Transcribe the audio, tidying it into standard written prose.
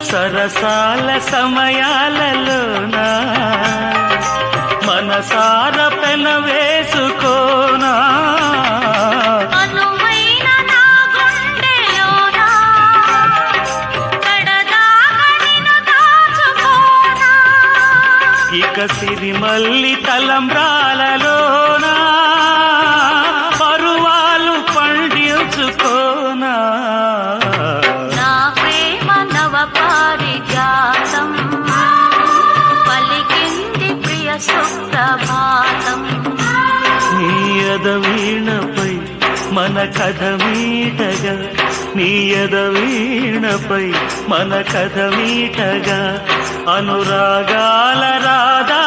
సరసాల సమయాలలోనా మనసార పెన వేసుకోనా ఇక సిరిమల్లి తలంబ్రాలలోనా పరువాలు పండించుకోనా నా ప్రేమ నవ పారిజాతం పలికింది ప్రియ సుప్రభాతం నీ ఎదవీణపై మన కథ మీటగా నీ ఎదవీణపై మన కథ మీటగా అనురాగాల రాధా